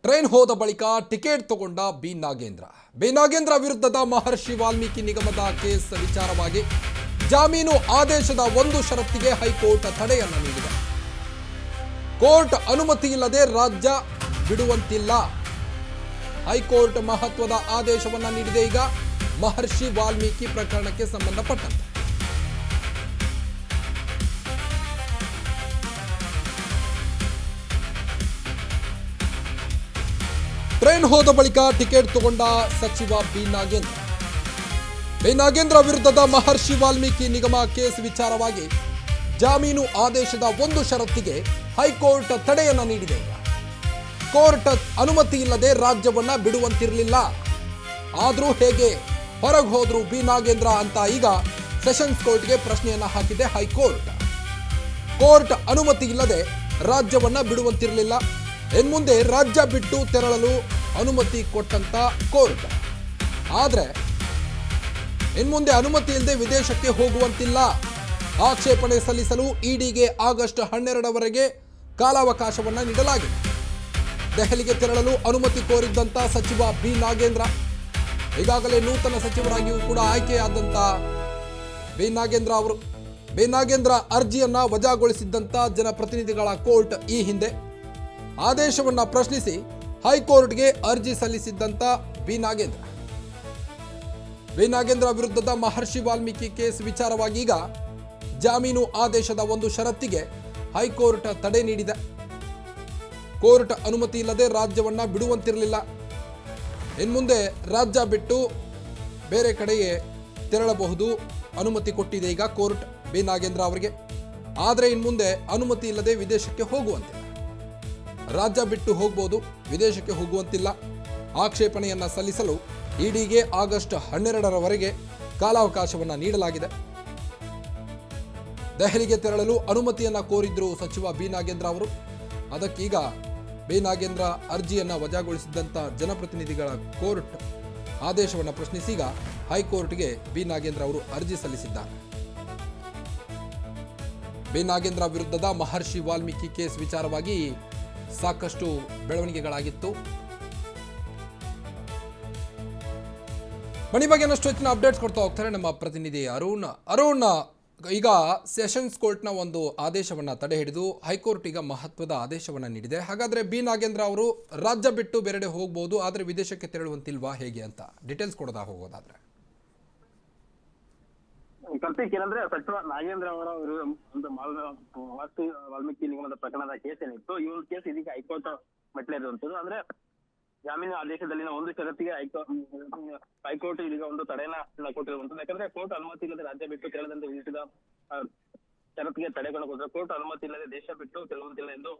Train ಹೋದ ಬಳಿಕ ticket ತಗೊಂಡ ಬಿ ನಾಗೇಂದ್ರ ವಿರುದ್ಧದ ಮಹರ್ಷಿ ವಾಲ್ಮೀಕಿ ನಿಗಮದ ಕೇಸ್ ವಿಚಾರವಾಗಿ ಜಾಮೀನು ಆದೇಶದ ಒಂದು ಷರತ್ತಿಗೆ ಹೈಕೋರ್ಟ್ ತಡೆಯನ್ನು ನೀಡಿದೆ. ಕೋರ್ಟ್ ಅನುಮತಿ ಇಲ್ಲದೆ ರಾಜ್ಯ ಬಿಡುವಂತಿಲ್ಲ. ಹೈಕೋರ್ಟ್ ಮಹತ್ವದ ಆದೇಶವನ್ನು ನೀಡಿದೆ. ಈಗ ಮಹರ್ಷಿ ವಾಲ್ಮೀಕಿ ಪ್ರಕರಣಕ್ಕೆ ಸಂಬಂಧಪಟ್ಟಂತೆ ಟ್ರೈನ್ ಹೋದ ಬಳಿಕ ಟಿಕೆಟ್ ತಗೊಂಡ ಸಚಿವ ಬಿ ನಾಗೇಂದ್ರ ವಿರುದ್ಧದ ಮಹರ್ಷಿ ವಾಲ್ಮೀಕಿ ನಿಗಮ ಕೇಸ್ ವಿಚಾರವಾಗಿ ಜಾಮೀನು ಆದೇಶದ ಒಂದು ಷರತ್ತಿಗೆ ಹೈಕೋರ್ಟ್ ತಡೆಯನ್ನು ನೀಡಿದೆ. ಕೋರ್ಟ್ ಅನುಮತಿ ಇಲ್ಲದೆ ರಾಜ್ಯವನ್ನ ಬಿಡುವಂತಿರಲಿಲ್ಲ. ಆದರೂ ಹೇಗೆ ಹೊರಗೆ ಹೋದ್ರು ಬಿ ನಾಗೇಂದ್ರ ಅಂತ ಈಗ ಸೆಷನ್ಸ್ ಕೋರ್ಟ್ಗೆ ಪ್ರಶ್ನೆಯನ್ನ ಹಾಕಿದೆ ಹೈಕೋರ್ಟ್. ಕೋರ್ಟ್ ಅನುಮತಿ ಇಲ್ಲದೆ ರಾಜ್ಯವನ್ನ ಬಿಡುವಂತಿರಲಿಲ್ಲ. ಇನ್ಮುಂದೆ ರಾಜ್ಯ ಬಿಟ್ಟು ತೆರಳಲು ಅನುಮತಿ ಕೊಟ್ಟಂತ ಕೋರ್ಟ್. ಆದರೆ ಇನ್ಮುಂದೆ ಅನುಮತಿ ಇಲ್ಲದೆ ವಿದೇಶಕ್ಕೆ ಹೋಗುವಂತಿಲ್ಲ. ಆಕ್ಷೇಪಣೆ ಸಲ್ಲಿಸಲು ಇಡಿಗೆ ಆಗಸ್ಟ್ 12ರವರೆಗೆ ಕಾಲಾವಕಾಶವನ್ನು ನೀಡಲಾಗಿದೆ. ದೆಹಲಿಗೆ ತೆರಳಲು ಅನುಮತಿ ಕೋರಿದ್ದಂತ ಸಚಿವ ಬಿ ನಾಗೇಂದ್ರ ಈಗಾಗಲೇ ನೂತನ ಸಚಿವರಾಗಿಯೂ ಕೂಡ ಆಯ್ಕೆಯಾದಂತ ಬಿ ನಾಗೇಂದ್ರ ಅರ್ಜಿಯನ್ನ ವಜಾಗೊಳಿಸಿದ್ದಂತ ಜನಪ್ರತಿನಿಧಿಗಳ ಕೋರ್ಟ್ ಈ ಹಿಂದೆ ಆದೇಶವನ್ನ ಪ್ರಶ್ನಿಸಿ ಹೈಕೋರ್ಟ್ಗೆ ಅರ್ಜಿ ಸಲ್ಲಿಸಿದ್ದಂತ ಬಿ ನಾಗೇಂದ್ರ ವಿರುದ್ಧದ ಮಹರ್ಷಿ ವಾಲ್ಮೀಕಿ ಕೇಸ್ ವಿಚಾರವಾಗಿ ಈಗ ಜಾಮೀನು ಆದೇಶದ ಒಂದು ಷರತ್ತಿಗೆ ಹೈಕೋರ್ಟ್ ತಡೆ ನೀಡಿದೆ. ಕೋರ್ಟ್ ಅನುಮತಿ ಇಲ್ಲದೆ ರಾಜ್ಯವನ್ನ ಬಿಡುವಂತಿರಲಿಲ್ಲ. ಇನ್ಮುಂದೆ ರಾಜ್ಯ ಬಿಟ್ಟು ಬೇರೆ ಕಡೆಗೆ ತೆರಳಬಹುದು ಅನುಮತಿ ಕೊಟ್ಟಿದೆ ಈಗ ಕೋರ್ಟ್ ಬಿ ನಾಗೇಂದ್ರ ಅವರಿಗೆ. ಆದರೆ ಇನ್ಮುಂದೆ ಅನುಮತಿ ಇಲ್ಲದೆ ವಿದೇಶಕ್ಕೆ ಹೋಗುವಂತಿಲ್ಲ. ರಾಜ್ಯ ಬಿಟ್ಟು ಹೋಗಬಹುದು, ವಿದೇಶಕ್ಕೆ ಹೋಗುವಂತಿಲ್ಲ. ಆಕ್ಷೇಪಣೆಯನ್ನ ಸಲ್ಲಿಸಲು ಇಡಿಗೆ ಆಗಸ್ಟ್ 12ರವರೆಗೆ ಕಾಲಾವಕಾಶವನ್ನು ನೀಡಲಾಗಿದೆ. ದೆಹಲಿಗೆ ತೆರಳಲು ಅನುಮತಿಯನ್ನ ಕೋರಿದ್ರು ಸಚಿವ ಬಿ ನಾಗೇಂದ್ರ ಅವರು. ಅದಕ್ಕೀಗ ಬಿ ನಾಗೇಂದ್ರ ಅರ್ಜಿಯನ್ನ ವಜಾಗೊಳಿಸಿದ್ದಂತ ಜನಪ್ರತಿನಿಧಿಗಳ ಕೋರ್ಟ್ ಆದೇಶವನ್ನು ಪ್ರಶ್ನಿಸಿ ಈಗ ಹೈಕೋರ್ಟ್ಗೆ ಬಿ ನಾಗೇಂದ್ರ ಅವರು ಅರ್ಜಿ ಸಲ್ಲಿಸಿದ್ದಾರೆ. ಬಿ ನಾಗೇಂದ್ರ ವಿರುದ್ಧದ ಮಹರ್ಷಿ ವಾಲ್ಮೀಕಿ ಕೇಸ್ ವಿಚಾರವಾಗಿ ಸಾಕಷ್ಟು ಬೆಳವಣಿಗೆಗಳಾಗಿತ್ತು. ಮಣಿ ಬಗ್ಗೆ ಹೆಚ್ಚಿನ ಅಪ್ಡೇಟ್ಸ್ ಕೊಡ್ತಾ ಹೋಗ್ತಾರೆ ನಮ್ಮ ಪ್ರತಿನಿಧಿ ಅರುಣ್. ಈಗ ಸೆಷನ್ಸ್ ಕೋರ್ಟ್ನ ಒಂದು ಆದೇಶವನ್ನ ತಡೆ ಹಿಡಿದು ಹೈಕೋರ್ಟ್ ಈಗ ಮಹತ್ವದ ಆದೇಶವನ್ನ ನೀಡಿದೆ. ಹಾಗಾದ್ರೆ ಬಿ ನಾಗೇಂದ್ರ ಅವರು ರಾಜ್ಯ ಬಿಟ್ಟು ಬೇರೆಡೆ ಹೋಗಬಹುದು, ಆದ್ರೆ ವಿದೇಶಕ್ಕೆ ತೆರಳುವಂತಿಲ್ವಾ, ಹೇಗೆ ಅಂತ ಡೀಟೇಲ್ಸ್ ಕೊಡೋದಾ ಹೋಗೋದಾದ್ರೆ? ಕಾರ್ತಿಕ್, ಏನಂದ್ರೆ ಸಚಿವ ನಾಗೇಂದ್ರ ಅವರ ಒಂದು ಮಹರ್ಷಿ ವಾಲ್ಮೀಕಿ ನಿಗಮದ ಪ್ರಕರಣದ ಕೇಸ್ ಏನಿತ್ತು, ಈ ಒಂದು ಕೇಸ್ ಇದೀಗ ಹೈಕೋರ್ಟ್ ಮೆಟ್ಲೇರುವಂತದ್ದು. ಅಂದ್ರೆ ಜಾಮೀನು ಆದೇಶದಲ್ಲಿನ ಒಂದು ಷರತ್ತಿಗೆ ಹೈಕೋರ್ಟ್ ಇದೀಗ ಒಂದು ತಡೆಯನ್ನ ಕೊಟ್ಟಿರುವಂತದ್ದು. ಯಾಕಂದ್ರೆ ಕೋರ್ಟ್ ಅನುಮತಿ ಇಲ್ಲದೆ ರಾಜ್ಯ ಬಿಟ್ಟು ತೆರಳದಂತೆ ವಿಧಿಸಿದ ಷರತ್ತಿಗೆ ತಡೆಗಳನ್ನು ಕೊಟ್ಟರೆ ಕೋರ್ಟ್ ಅನುಮತಿ ಇಲ್ಲದೆ ದೇಶ ಬಿಟ್ಟು ತೆರಳುವಂತಿಲ್ಲ ಎಂದು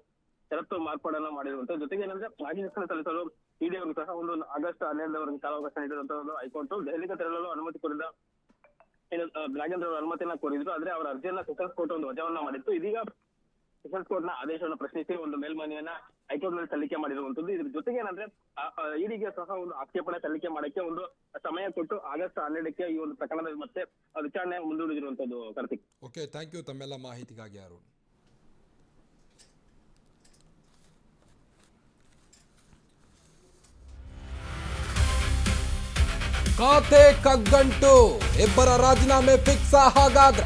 ಷರತ್ತು ಮಾರ್ಪಾಡನ್ನು ಮಾಡಿರುವಂತದ್ದು. ಜೊತೆಗೆ ಏನಂದ್ರೆ ಆದೇಶ ಸಲ್ಲಿಸಲು ಇಡಿ ಅವರು ಸಹ ಒಂದು ಆಗಸ್ಟ್ 12ರವರೆಗೆ ಕಾಲಾವಕಾಶ ನೀಡಿರುವಂತಹ ಹೈಕೋರ್ಟ್ ದೆಹಲಿಗೆ ತೆರಳಲು ಅನುಮತಿ ಕೋರಿದ ನಾಗೇಂದ್ರ ಅವರ ಅನುಮತಿಯನ್ನ ಕೋರಿದ್ರು. ಆದ್ರೆ ಅವರ ಅರ್ಜಿಯನ್ನ ಸೆಷನ್ಸ್ ಕೋರ್ಟ್ ಒಂದು ವಜಾವನ್ನ ಮಾಡಿತ್ತು. ಇದೀಗ ಸೆಷನ್ಸ್ ಕೋರ್ಟ್ ನ ಆದೇಶವನ್ನು ಪ್ರಶ್ನಿಸಿ ಒಂದು ಮೇಲ್ಮನವಿಯನ್ನ ಹೈಕೋರ್ಟ್ ನಲ್ಲಿ ಸಲ್ಲಿಕೆ ಮಾಡಿರುವಂತದ್ದು. ಇದ್ರ ಜೊತೆಗೆ ಏನಂದ್ರೆ ಇಡಿಗೆ ಸಹ ಒಂದು ಆಕ್ಷೇಪಣೆ ಸಲ್ಲಿಕೆ ಮಾಡಕ್ಕೆ ಒಂದು ಸಮಯ ಕೊಟ್ಟು ಆಗಸ್ಟ್ 12ಕ್ಕೆ ಈ ಒಂದು ಪ್ರಕರಣದ ಮತ್ತೆ ವಿಚಾರಣೆ ಮುಂದೂಡಿರುವಂತದ್ದು. ಕಾರ್ತಿಕ್, ಓಕೆ, ಥ್ಯಾಂಕ್ ಯು ತಮ್ಮೆಲ್ಲ ಮಾಹಿತಿಗಾಗಿ ಅರುಣ್. ಖಾತೆ ಕಗ್ಗಂಟು, ಇಬ್ಬರ ರಾಜೀನಾಮೆ ಫಿಕ್ಸ್. ಹಾಗಾದ್ರೆ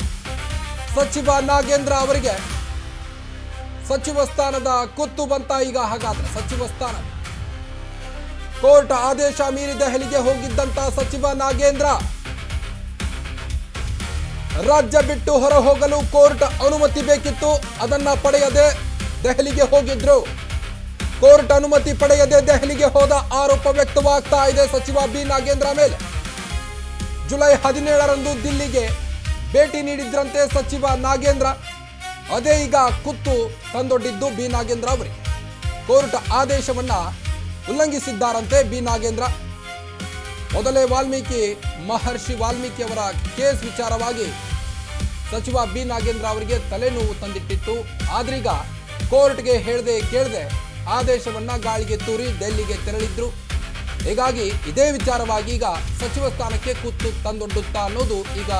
ಸಚಿವ ನಾಗೇಂದ್ರ ಅವರಿಗೆ ಸಚಿವ ಸ್ಥಾನದ ಕುತ್ತು ಬಂತ ಈಗ. ಹಾಗಾದ್ರೆ ಸಚಿವ ಸ್ಥಾನ ಕೋರ್ಟ್ ಆದೇಶ ಮೀರಿ ದೆಹಲಿಗೆ ಹೋಗಿದ್ದಂತ ಸಚಿವ ನಾಗೇಂದ್ರ ರಾಜ್ಯ ಬಿಟ್ಟು ಹೊರ ಹೋಗಲು ಕೋರ್ಟ್ ಅನುಮತಿ ಬೇಕಿತ್ತು. ಅದನ್ನ ಪಡೆಯದೆ ದೆಹಲಿಗೆ ಹೋಗಿದ್ರು. ಕೋರ್ಟ್ ಅನುಮತಿ ಪಡೆಯದೆ ದೆಹಲಿಗೆ ಹೋದ ಆರೋಪ ವ್ಯಕ್ತವಾಗ್ತಾ ಇದೆ ಸಚಿವ ಬಿ ನಾಗೇಂದ್ರ ಮೇಲೆ. ಜುಲೈ 17ರಂದು ದಿಲ್ಲಿಗೆ ಭೇಟಿ ನೀಡಿದ್ರಂತೆ ಸಚಿವ ನಾಗೇಂದ್ರ. ಅದೇ ಈಗ ಕುತ್ತು ತಂದೊಡ್ಡಿದ್ದು ಬಿ ನಾಗೇಂದ್ರ ಅವರಿಗೆ. ಕೋರ್ಟ್ ಆದೇಶವನ್ನ ಉಲ್ಲಂಘಿಸಿದ್ದಾರಂತೆ ಬಿ ನಾಗೇಂದ್ರ. ಮೊದಲೇ ಮಹರ್ಷಿ ವಾಲ್ಮೀಕಿ ಅವರ ಕೇಸ್ ವಿಚಾರವಾಗಿ ಸಚಿವ ಬಿ ನಾಗೇಂದ್ರ ಅವರಿಗೆ ತಲೆನೋವು ತಂದಿಟ್ಟಿತ್ತು. ಆದ್ರೀಗ ಕೋರ್ಟ್ಗೆ ಹೇಳದೆ ಕೇಳದೆ ಆದೇಶವನ್ನ ಗಾಳಿಗೆ ತೂರಿ ಡೆಲ್ಲಿಗೆ ತೆರಳಿದ್ರು. ಹೀಗಾಗಿ ಇದೇ ವಿಚಾರವಾಗಿ ಈಗ ಸಚಿವ ಸ್ಥಾನಕ್ಕೆ ಕುತ್ತು ತಂದೊಡ್ಡುತ್ತಾ ಅನ್ನೋದು ಈಗ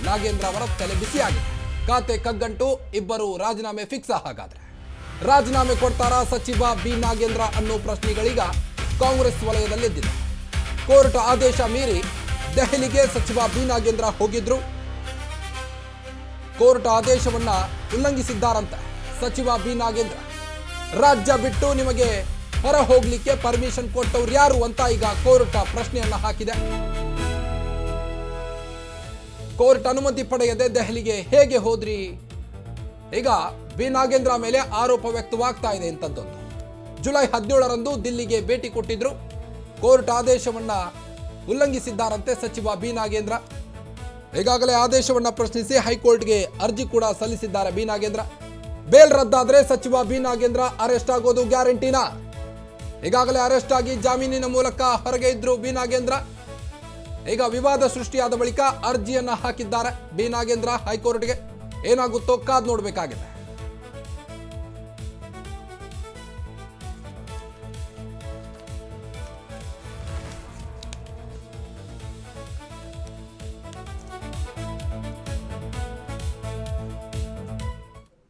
ನಾಗೇಂದ್ರ ಅವರ ತಲೆ ಬಿಸಿಯಾಗಿದೆ. ಖಾತೆ ಕಗ್ಗಂಟು, ಇಬ್ಬರು ರಾಜೀನಾಮೆ ಫಿಕ್ಸ್. ಹಾಗಾದ್ರೆ ರಾಜೀನಾಮೆ ಕೊಡ್ತಾರಾ ಸಚಿವ ಬಿ ನಾಗೇಂದ್ರ ಅನ್ನೋ ಪ್ರಶ್ನೆಗಳೀಗ ಕಾಂಗ್ರೆಸ್ ವಲಯದಲ್ಲಿದ್ದಿದೆ. ಕೋರ್ಟ್ ಆದೇಶ ಮೀರಿ ದೆಹಲಿಗೆ ಸಚಿವ ಬಿ ನಾಗೇಂದ್ರ ಹೋಗಿದ್ರು. ಕೋರ್ಟ್ ಆದೇಶವನ್ನ ಉಲ್ಲಂಘಿಸಿದ್ದಾರಂತೆ ಸಚಿವ ಬಿ ನಾಗೇಂದ್ರ. ರಾಜ್ಯ ಬಿಟ್ಟು ನಿಮಗೆ ಹೊರ ಹೋಗ್ಲಿಕ್ಕೆ ಪರ್ಮಿಷನ್ ಕೊಟ್ಟವ್ರು ಯಾರು ಅಂತ ಈಗ ಕೋರ್ಟ್ ಪ್ರಶ್ನೆಯನ್ನ ಹಾಕಿದೆ. ಕೋರ್ಟ್ ಅನುಮತಿ ಪಡೆಯದೆ ದೆಹಲಿಗೆ ಹೇಗೆ ಹೋದ್ರಿ? ಈಗ ಬಿ ನಾಗೇಂದ್ರ ಮೇಲೆ ಆರೋಪ ವ್ಯಕ್ತವಾಗ್ತಾ ಇದೆ ಇಂಥದ್ದೊಂದು. ಜುಲೈ 17ರಂದು ದಿಲ್ಲಿಗೆ ಭೇಟಿ ಕೊಟ್ಟಿದ್ರು. ಕೋರ್ಟ್ ಆದೇಶವನ್ನ ಉಲ್ಲಂಘಿಸಿದ್ದಾರಂತೆ ಸಚಿವ ಬಿ ನಾಗೇಂದ್ರ. ಈಗಾಗಲೇ ಆದೇಶವನ್ನ ಪ್ರಶ್ನಿಸಿ ಹೈಕೋರ್ಟ್ಗೆ ಅರ್ಜಿ ಕೂಡ ಸಲ್ಲಿಸಿದ್ದಾರೆ ಬಿ ನಾಗೇಂದ್ರ. ಬೇಲ್ ರದ್ದಾದ್ರೆ ಸಚಿವ ಬಿ ನಾಗೇಂದ್ರ ಅರೆಸ್ಟ್ ಆಗೋದು ಗ್ಯಾರಂಟಿನಾ? ಈಗಾಗಲೇ ಅರೆಸ್ಟ್ ಆಗಿ ಜಾಮೀನಿನ ಮೂಲಕ ಹೊರಗೆ ಇದ್ರು ಬಿ ನಾಗೇಂದ್ರ. ಈಗ ವಿವಾದ ಸೃಷ್ಟಿಯಾದ ಬಳಿಕ ಅರ್ಜಿಯನ್ನ ಹಾಕಿದ್ದಾರೆ ಬಿ ನಾಗೇಂದ್ರ ಹೈಕೋರ್ಟ್ಗೆ. ಏನಾಗುತ್ತೋ ಕಾದ್ ನೋಡಬೇಕಾಗಿದೆ.